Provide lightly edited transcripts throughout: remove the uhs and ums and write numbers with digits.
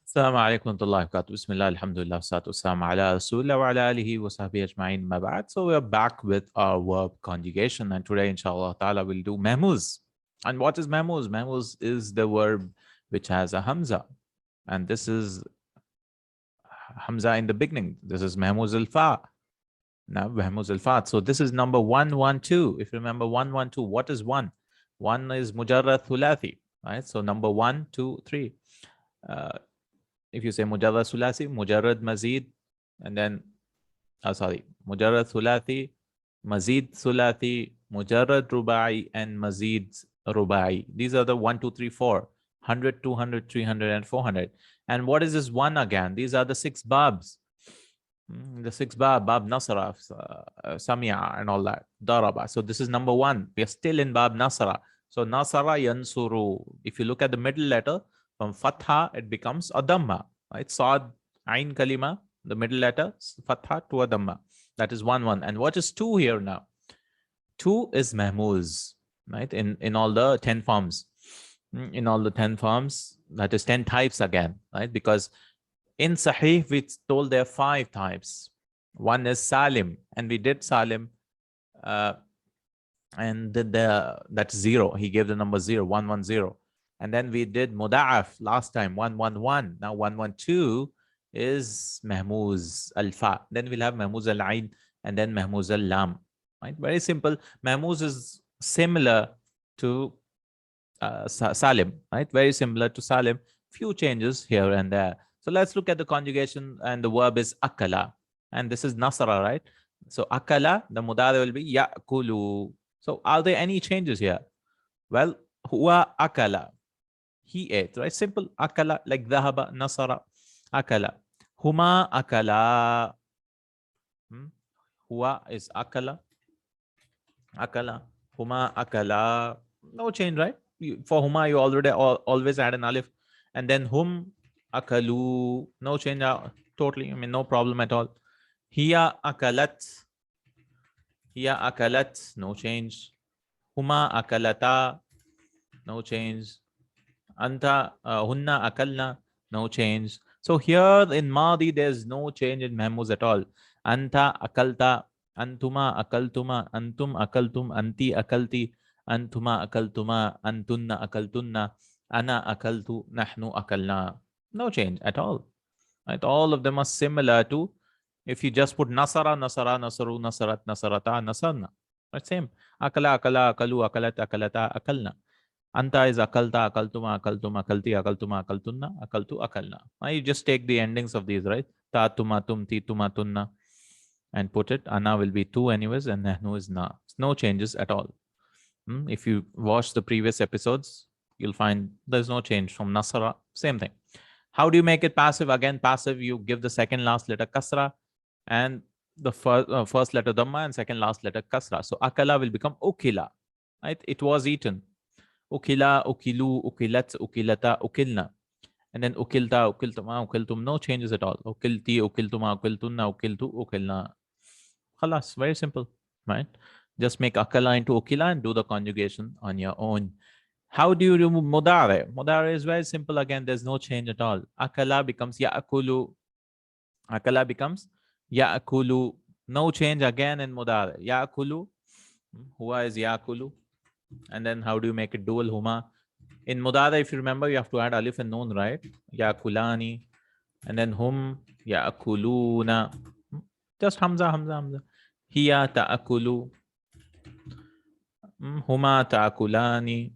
السلام عليكم ورحمة الله وبركاته. بسم الله الحمد لله والصلاة والسلام على رسول الله وعلى آله وصحبه أجمعين ما بعد. So we are back with our verb conjugation, and today inshallah ta'ala we'll do mahmoos. And what is mahmoos? Mahmoos is the verb which has a Hamzah, and this is Hamzah in the beginning. This is mahmoos al-fa. Now mahmoos al-fa. So this is number 112. If you remember 112, what is one? One is mujarrad thulathi, right? So number 1, 2, 3. If you say mujarrad sulasi, mujarrad mazid, and then mujarrad thulathi, mazid thulathi, mujarrad rubai, and mazid rubai. These are the 1, 2, 3, 4, 100, 200, 300, and 400. And what is this one again? These are the 6 babs. The 6 bab nasara, samia, and all that. Daraba. So this is number 1. We are still in bab nasara. So nasara yansuru. If you look at the middle letter, from fatha, it becomes a dhamma, right? Sad, ain kalima, the middle letter, fatha to a dhamma. That is 1, 1. And what is 2 here now? 2 is mahmoos, right? In all the 10 forms. In all the 10 forms, that is 10 types again, right? Because in Sahih, we told there are 5 types. One is salim, and we did salim, and that's 0. He gave the number 0, 110. And then we did muda'af last time, 111. Now 112 is mahmoos al-fa. Then we'll have mahmoos al-ain and then mahmoos al-lam. Right? Very simple. Mahmoos is similar to salim, right? Very similar to salim. Few changes here and there. So let's look at the conjugation, and the verb is akala. And this is nasara, right? So akala, the mudari will be ya'kulu. So are there any changes here? Well, huwa akala. He ate, right? Simple. Akala, like dhahaba, nasara, akala. Huma akala. Huwa is akala. Akala. Huma akala. No change, right? For huma, you already always add an alif. And then hum akalu. No change. Totally. I mean, no problem at all. Hiya akalat. Hiya akalat. No change. Huma akalata. No change. Anta, hunna, akalna, no change. So here in Madi, there's no change in mahmoos at all. Anta, akalta, antuma, akaltuma, antum, akaltum, anti, akalti, antuma, akaltuma, antunna, akaltunna, ana, akaltu, nahnu, akalna. No change at all. Right? All of them are similar to if you just put nasara, nasara, nasaru, nasarat, nasarata, nasarna. Right? Same. Akala, akala, akalu, akalat, akalata, akalna. Anta is akalta, akaltuma, akaltuma, akalti, akaltuma, akaltunna, akaltu, akalna. Now you just take the endings of these, right? Ta, tuma, tumti, tuma, tunna, and put it. Ana will be 2 anyways, and nahnu is na. No changes at all. If you watch the previous episodes, you'll find there's no change from nasara. Same thing. How do you make it passive? Again, passive, you give the second last letter kasra, and the first letter dhamma, and second last letter kasra. So akala will become ukila, right? It was eaten. Ukila, ukilu, ukilat, ukilata, ukilna. And then ukilta, ukiltuma, ukiltum, no changes at all. Ukilti, ukiltuma, ukiltunna, ukiltu, ukilna. Khalas, very simple, right? Just make akala into ukila and do the conjugation on your own. How do you remove mudare? Mudare is very simple. Again, there's no change at all. Akala becomes ya'akulu. Akala becomes ya'akulu. No change again in mudare. Ya'akulu. Huwa is ya'akulu. And then how do you make it dual huma? In mudada, if you remember, you have to add alif and noon, right? Yakulani. And then hum, yakuluna. Just hamza, hamza, hamza. Hiya ta'akulu. Huma ta'akulani.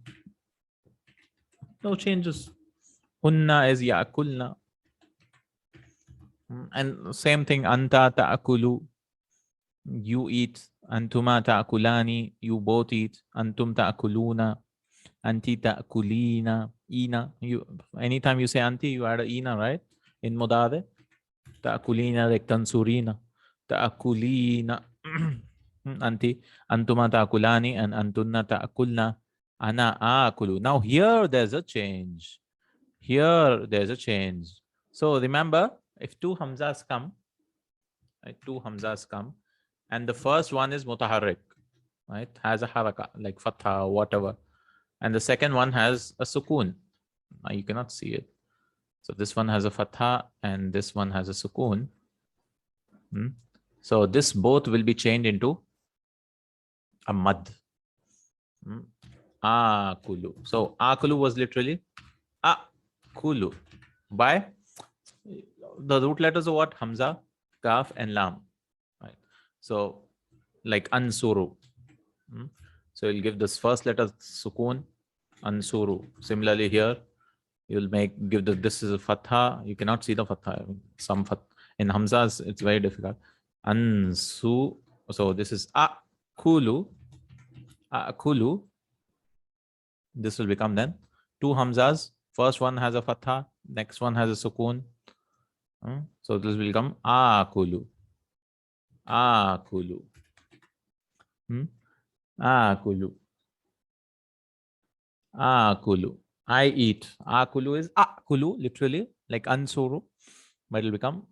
No changes. Hunna is yakulna. And same thing, anta ta'akulu. You eat. Antuma ta'kulani, you both eat. Antum ta'kuluna, anti ta'kulina, ina. Anytime you say anti, you add a ina, right? In mudade. Ta'kulina, like tansurina. Ta'kulina, anti. Antuma ta'kulani, and antunna ta'kulna. Ana akulu. Now here there's a change. Here there's a change. So remember, if 2 hamzas come, right? 2 hamzas come. And the first one is mutaharrik, right? Has a haraka, like fatha or whatever. And the second one has a sukoon. Now you cannot see it. So this one has a fatha and this one has a sukoon. So this both will be changed into a mad. Akulu. So akulu was literally akulu by the root letters of what? Hamza, Kaf, and Lam. Right. So like ansuru. So you'll give this first letter sukoon, ansuru. Similarly here, you'll give this is a fatha. You cannot see the fatha. I mean, some fatha in Hamzas, it's very difficult. Ansu. So this is akulu. Akulu. This will become then two Hamzas. First one has a fatha, next one has a sukoon. So this will become akulu. Akulu. Akulu. Akulu. I eat. Akulu is akulu, literally, like ansuru. But it will become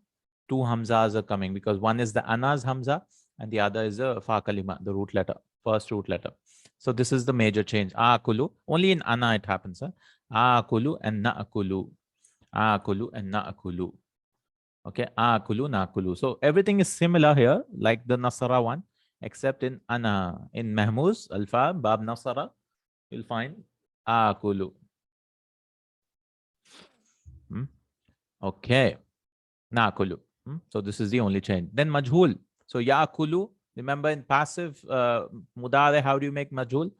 two Hamzas are coming because one is the anas Hamza and the other is the fa kalima, the root letter, first root letter. So this is the major change. Akulu. Only in ana it happens. Akulu and na'akulu. Akulu and na'akulu. Okay. Akulu, na'akulu. So everything is similar here, like the Nasara one, except in ana. In Mehmuz, Alfa, Bab Nasara, you'll find Akulu. Okay. Na'akulu. So this is the only change. Then majhul. So ya'kulu. Remember in passive mudare, how do you make majhul?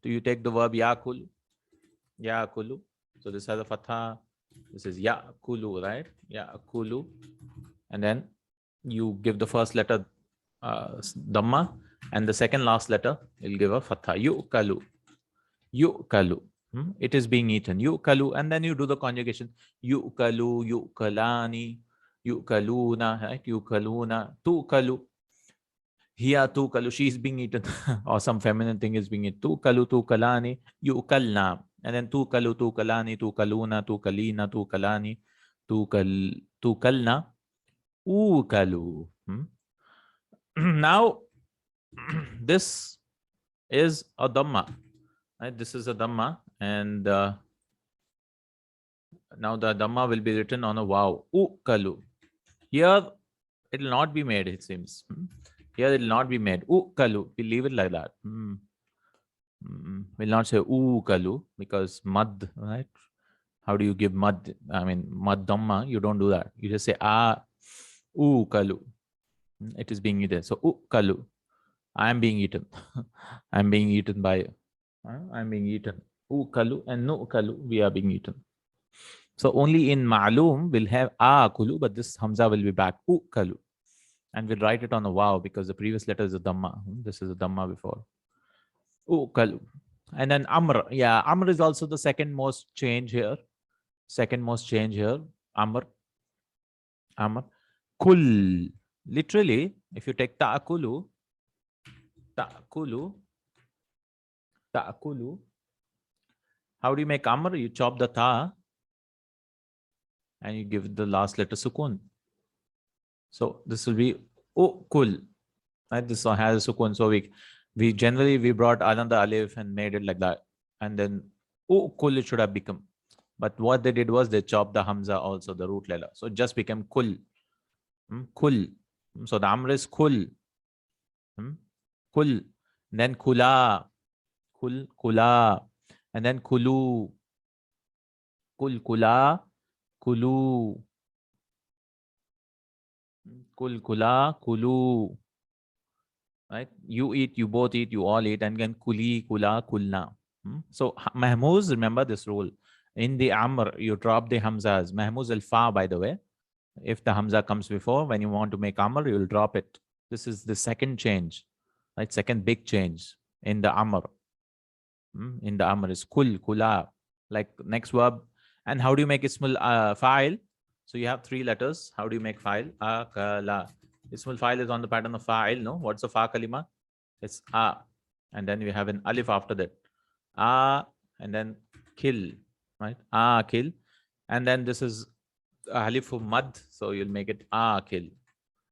Do you take the verb ya'kulu? Ya'kulu. So this has a fatha. This is ya'kulu, right? Ya'kulu. And then you give the first letter dhamma and the second last letter, you'll give a fatha. Yu'kalu. Yu'kalu. It is being eaten. Yu'kalu. And then you do the conjugation. Yu'kalu, yu'kalani, yu'kaluna, right? Yu'kaluna, tu'kalu. Here tu'kalu, she is being eaten. Or some feminine thing is being eaten. Tu'kalu, tu'kalani, yu'kalna. And then tu'kalu, tu'kalani, tu'kaluna, tu'kalina, tu'kalani, tu'kalna, u'kalu. Now, this is a dhamma. Right? This is a dhamma. And now the dhamma will be written on a waw. U'kalu. Here, it will not be made, it seems. Here, it will not be made. U'kalu. We leave it like that. We'll not say u'kalu because mad, right? How do you give mad? I mean, mad dhamma, you don't do that. You just say u'kalu. It is being eaten. So u'kalu. I am being eaten. I am being eaten by, I am being eaten. U'kalu and nu'kalu, we are being eaten. So only in ma'loom we'll have a'kulu, but this hamza will be back. U'kalu. And we'll write it on a waw because the previous letter is a dhamma. This is a dhamma before. U'kalu. And then amr. Yeah, amr is also the second most change here. Second most change here. Amr. Amr. Kul. Literally, if you take ta'akulu, ta'akulu, ta'akulu. How do you make amr? You chop the ta and you give the last letter sukun. So this will be ukul. Right? This one has a sukun. So we generally brought another alif and made it like that. And then ukul it should have become. But what they did was they chopped the hamza also, the root letter. So it just became kul. Kul. So the amr is kul. Kul. Then kula. Kul, kula. And then kulu. Kul, kula. Kulu. Kul, kula, kulu. Right? You eat, you both eat, you all eat. And then kuli, kula, kulna. So mahmoos, remember this rule. In the amr, you drop the hamzas. Mahmoos al-fa, by the way. If the hamza comes before, when you want to make amr, you will drop it. This is the second change. Right? Second big change in the amr. In the amr is kul, kula. Like next verb. And how do you make ismul fa'il? So you have three letters. How do you make fa'il? Akala. Ismul fa'il is on the pattern of fa'il, no? What's the fa kalima? It's a. And then we have an alif after that. And then kill. Right? Kill. And then this is alif of mad. So you'll make it kill.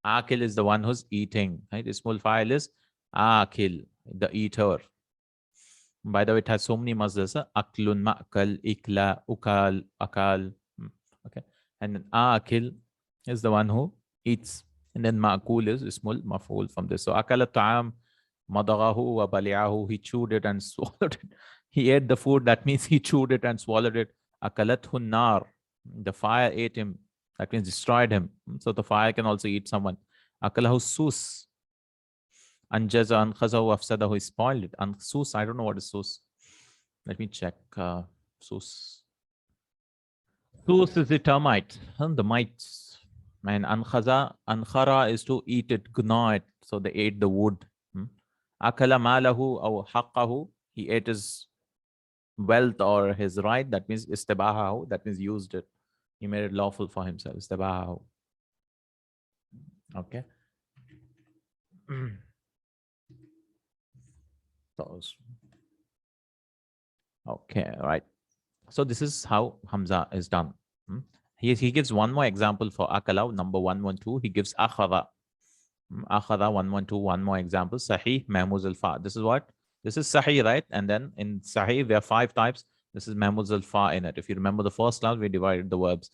Akil is the one who's eating. Right? Ismul fa'il is akil, the eater. By the way, it has so many masdars. Aklun, ma'kal, ikla, ukal, akal. Okay. And then akil is the one who eats. And then ma'kul is ismul maf'ul from this. So akala ta'am madaghahu wa bali'ahu, he chewed it and swallowed it. He ate the food, that means he chewed it and swallowed it. Akalathu nar, the fire ate him, that means destroyed him. So the fire can also eat someone. Akalahu sus, anjaza ankhazahu afsadahu, he spoiled it. Sus, I don't know what is sus. Let me check. Sus. Sus is the termite, the mites. And ankhara is to eat it, gnaw it. So they ate the wood. Akala malahu aw haqqahu, he ate his wealth or his right, that means istibahahu, that means used it. He made it lawful for himself. Istibahahu. Okay. Okay, right. So this is how Hamza is done. He gives one more example for akala, number 112. He gives akhadha. Akhadha 112, one more example. Sahih, mahmoos al-fa. This is what? This is sahih, right? And then in sahih, we have 5 types. This is mahmoos al-fa in it. If you remember the first class, we divided the verbs.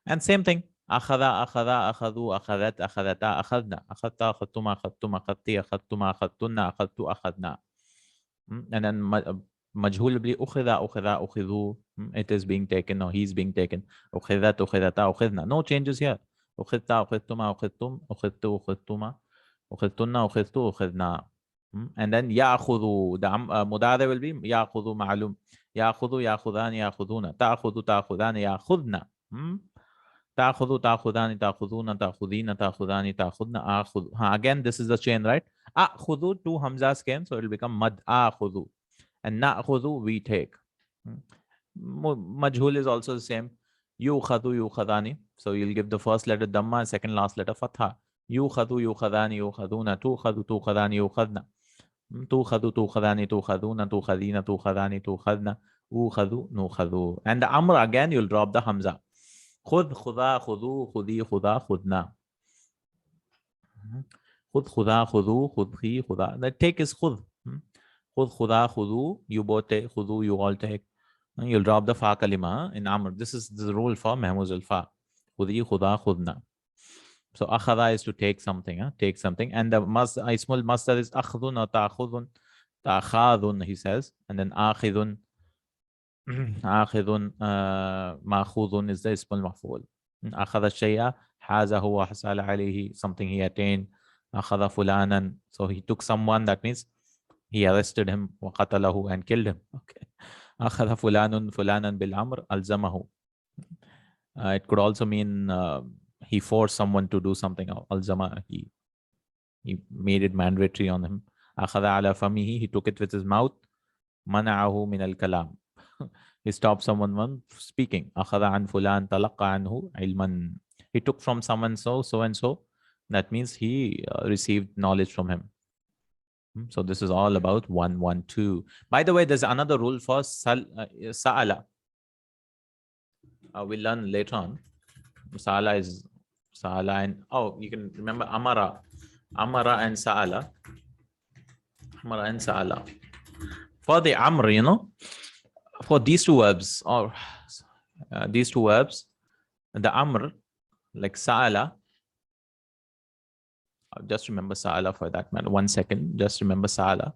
And same thing. Akhadha, akhadha, akhadhu, akhadat, akhadata, akhadna. Akhadta, akhadtuma, akhadtum, akhadti, akhadtuma, akhadtunna, akhadtu, akhadna. And then majhul will be ukhidha, ukhidha, ukhidhu. It is being taken or he's being taken. Ukhidat, ukhidata, ukhidna. No changes here. Ukhidta, ukhidtuma, ukhidtum, ukhidtu, ukhidtuma, ukhidtunna, ukhidtu, ukhidna. And then ya'khudhu. The mudada will be ya'khudhu ma'lum. Ya'khudhu, ya'khudani, ya'khuduna. Ta'khudhu, ta'khudani, ya'khudna. Ta'khudhu, ta'khudani, ta'khuduna, ta'khudina, ta'khudani, ta'khudna, akhudhu. Again, this is the chain, right? Akhudhu, 2 hamzas came, so it will become mad akhudhu. And na'khudhu, we take. Majhul is also the same. Yukhadhu, yukhadani. So you'll give the first letter dhamma and second last letter fatha. Yukhadhu, yukhadani, yukhaduna. Tukhadhu, tukhadani, yukhadna. Tukhadhu, tukhadani, tukhaduna, tukhadina, tukhadani, tukhadna. Ukhadhu, nukhadhu. And the amr, again, you'll drop the hamza. Khud, khuda, khudu, khudi, khuda, khudna. Khud, khuda, khudu, khudhi, khuda. The take is khud. Khud, khuda, khudu. You both take. Khudu, you all take. You'll drop the fa kalima in amr. This is the rule for mahmoos al-fa. Khudi, khuda, khudna. So akhada is to take something. Take something. And the ismul masdar is akhdun or ta'khudun. Ta'khadun, he says. And then akhidun. Akhidun, ma'khudun is the ismul maf'ul. Akhada shay'a, hazahu wa hasala alayhi, something he attained. Akhada fulanan, so he took someone, that means he arrested him, wa qatalahu, and killed him. Okay. Akhada fulanun fulanan bil amr alzamahu. It could also mean he forced someone to do something. Alzama, he made it mandatory on him. Akhada ala famihi, he took it with his mouth. Mana'ahu min al kalam. He stopped someone from speaking. Akhada an fulan talaqqa anhu ilman. He took from someone so and so. That means he received knowledge from him. So this is all about 112. By the way, there's another rule for sa'ala. We'll learn later on. Sa'ala is sa'ala, and you can remember amara. Amara and sa'ala. Amara and sa'ala. For the amr, for these two verbs, or the amr, like sa'ala, just remember sa'ala for that matter. 1 second, just remember sa'ala.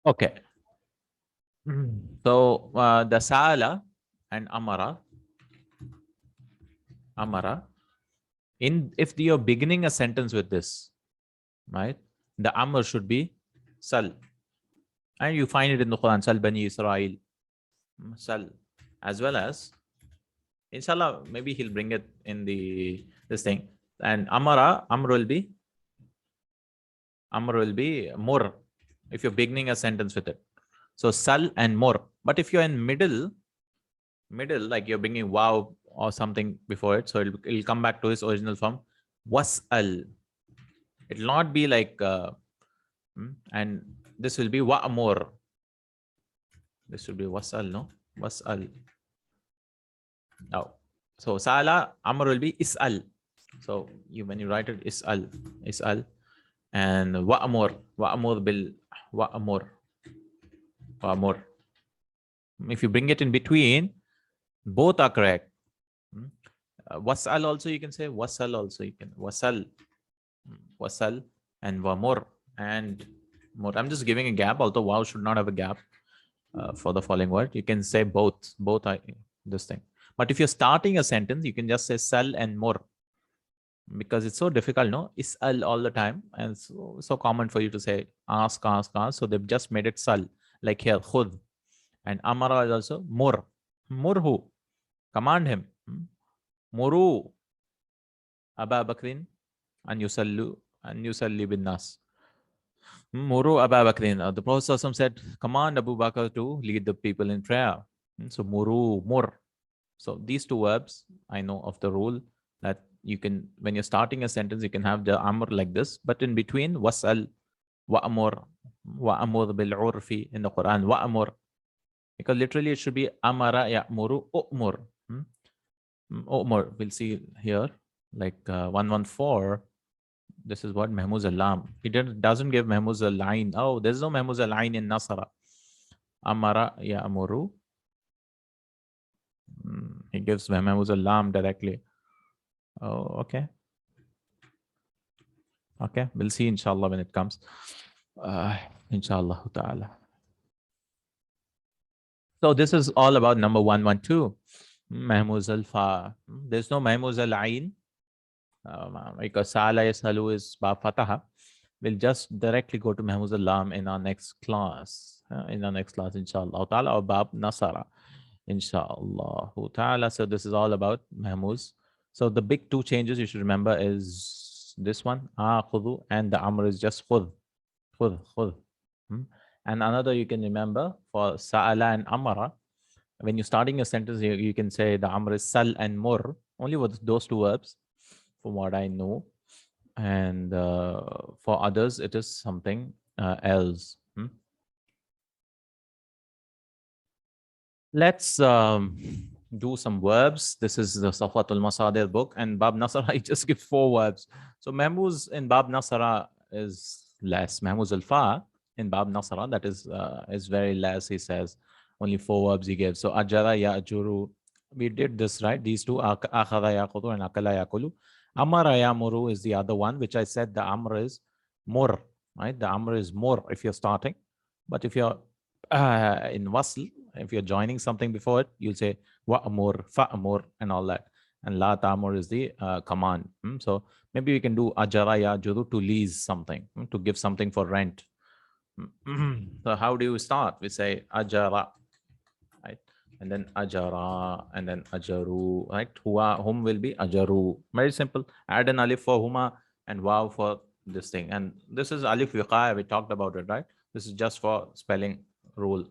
Okay. So the sa'ala and amara, if you're beginning a sentence with this, right, the amr should be sal. And you find it in the Quran, Sal Bani Israel. Sal. As well as, inshallah, maybe he'll bring it in this thing. And amr will be mur, if you're beginning a sentence with it. So sal and mur. But if you're in middle, like you're bringing wow or something before it, so it'll come back to its original form. Was'al. It'll not be like, and this will be wa'mur. This will be was'al, no? Was'al. Now, so sa'ala, amr will be is'al. So when you write it, is'al. And wa'mur bil wa'mur. If you bring it in between, both are correct. Wasal also you can say. Wasal also you can. Wasal. Wasal and wamur and mur. I'm just giving a gap, although wow should not have a gap for the following word. You can say both. Both are this thing. But if you're starting a sentence, you can just say sal and mur, because it's so difficult, no? Is'al all the time, and so common for you to say ask, ask, ask. So they've just made it sal, like here, khud. And amara is also mur. Murhu, command him. Muru Aba Bakrin and yusalli bin nas. Muru Aba Bakrin. The Prophet ﷺ said, command Abu Bakr to lead the people in prayer. So muru, mur. So these two verbs, I know of the rule that you can, when you're starting a sentence, you can have the amr like this, but in between, wasal, wa'amur, wa'amur bil urfi in the Quran, wa'amur. Because literally it should be amara ya'muru u'mur. U'mur, we'll see here, like 114. This is what mahmoos al-lam. He doesn't give mahmoos al-ain. Oh, there's no mahmoos al-ain in Nasara. Amara ya'muru. He gives mahmoos al-lam directly. Oh, okay. Okay, we'll see inshallah when it comes. Inshallah ta'ala. So this is all about number 112. Mahmoos al-fa. There's no mahmoos al-ain. Because Sala Yasalu is Ba Fataha. We'll just directly go to mahmoos al-lam in our next class. Inshallah ta'ala, or Bab Nasara. Inshallah ta'ala. So this is all about mahmoos. So the big two changes you should remember is this one, khudu, and the amr is just khud. Khud. And another you can remember for sa'ala and amara. When you're starting a sentence, you can say the amr is sal and mur, only with those two verbs, from what I know. And for others, it is something else. Let's do some verbs. This is the Safatul Masadir book, and Bab Nasara, he just gives 4 verbs. So mahmoos in Bab Nasara is less. Mahmoos al-fa in Bab Nasara, that is very less, he says. Only 4 verbs he gives. So ajara ya'juru, we did this, right? These two, akhadha yaqudu and akala yaqulu. Amara ya'muru is the other one, which I said the amr is mur, right? The amr is mur if you're starting. But if you're in wasl, if you're joining something before it, you'll say wa'amur, fa'amur, and all that. And la ta'mur is the command. So maybe we can do ajara ya'juru, to lease something, to give something for rent. So how do you start? We say ajara, right? And then ajara, and then ajaru, right? Hum will be ajaru. Very simple. Add an alif for huma and waw for this thing. And this is alif wiqaya, we talked about it, right? This is just for spelling rule.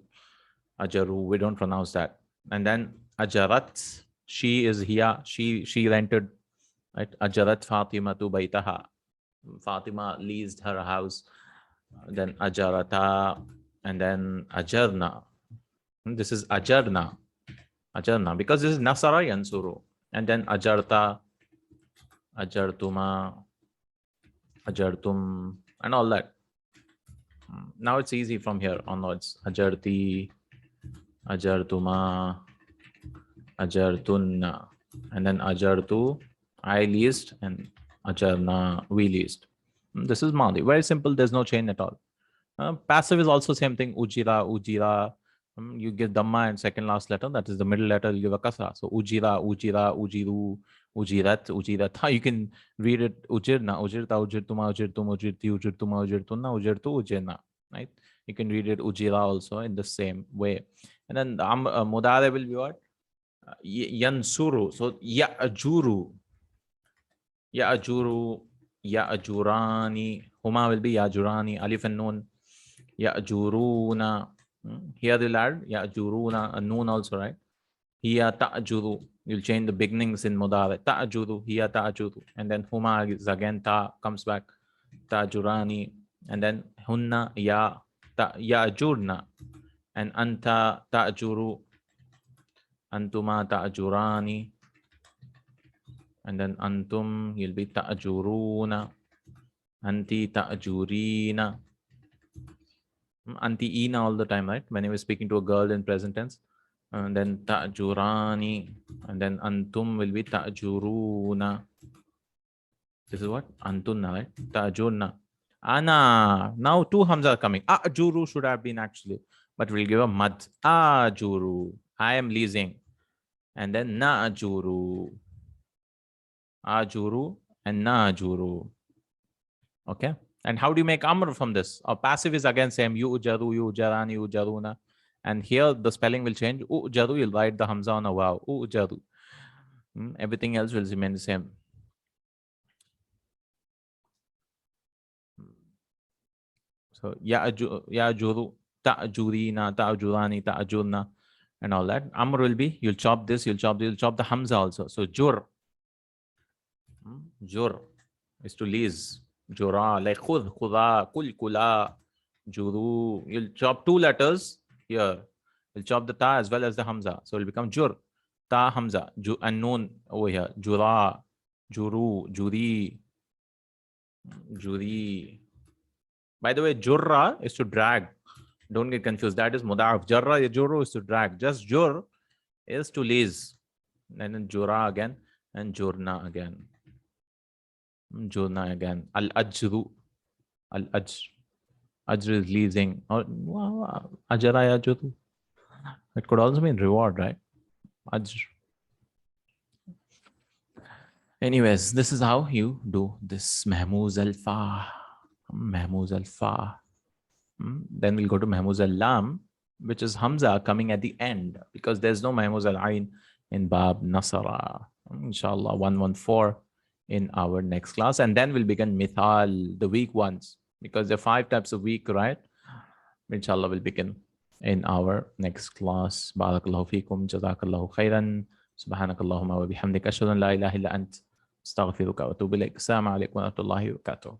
Ajaru, we don't pronounce that. And then ajarat, she is here, she rented, right? Ajarat Fatima tu baytaha. Fatima leased her house. Then ajarata, and then ajarna. This is ajarna, because this is nasara yansuru. And then ajarta, ajartuma, ajartum, and all that. Now it's easy from here onwards. Ajarti, ajartuma, ajartunna, and then ajartu, I leased, and ajarna, we leased. This is Madi. Very simple. There's no chain at all. Passive is also same thing. Ujira. You give Dhamma and second last letter. That is the middle letter. You give a kasra. So ujira, ujiru, ujirat. You can read it ujirna, ujirta, ujirtuma, ujirtum, ujirti, ujirtuma, ujirtunna, ujirtu, ujirna. Right? You can read it ujira also in the same way. And then mudare will be what? Yansuru. So ya'juru. Ya'juru. Ya'jurani. Huma will be ya'jurani. Alif and noon. Ya'juruna. Here they'll add ya'juruna, a noon also, right? Hiya ta'juru. You'll change the beginnings in mudare. Ta'juru, hiya ta'juru. And then huma is again ta, comes back. Ta'jurani. And then hunna ya'jurna. And anta ta'juru. Antuma ta'jurani. And then antum, you'll be ta'juruna. Anti ta'jurina. Anti-ina all the time, right? When you were speaking to a girl in present tense. And then ta'jurani. And then antum will be ta'juruna. This is what? Antunna, right? Ta'jurna. Ana. Now two Hamza are coming. Ajuru should have been actually. But we'll give a mad. Ajuru. I am leasing. And then na'juru. Ajuru and na'juru. Okay. And how do you make amr from this? Our passive is again same. Yu'jaru, yu'jarani, yu'jaruna. And here the spelling will change. U'jaru, you'll write the Hamza on a waw. U'jaru. Everything else will remain the same. So ya'juru, ta'jurina, ta'jurani, ta'jurna, and all that. Amr will be, you'll chop this, you'll chop the Hamza also. So jur. Jur is to lease. Jura, like khud, khuda, kul, kula, juru. You'll chop two letters here. You'll chop the ta as well as the Hamza. So it'll become jur. Ta Hamza. And noon over here. Jura, juru, juri, juri. By the way, jurra is to drag. Don't get confused. That is mudaf. Jarra, jurru is to drag. Just jur is to lease. And then jura again. And jurna again. Jurna again. Al-ajru. Al-ajr. Ajr is leasing. Or ajara yajru. It could also mean reward, right? Ajr. Anyways, this is how you do this mahmoos al-fa. Mahmoos al-fa. Then we'll go to mahmoos al-lam, which is Hamza coming at the end, because there's no mahmoos al-ain in Bab Nasara. Inshallah, 114 in our next class. And then we'll begin mithal, the weak ones, because there are 5 types of weak, right? Inshallah, we'll begin in our next class. Barakallahu feekum, Jazakallahu Khairan. Subhanakallahumma wa bihamdika ashhadu an la ilaha illa ant astaghfiruka wa atubu ilaik. Assalamu alaikum wa rahmatullahi wa barakatuh.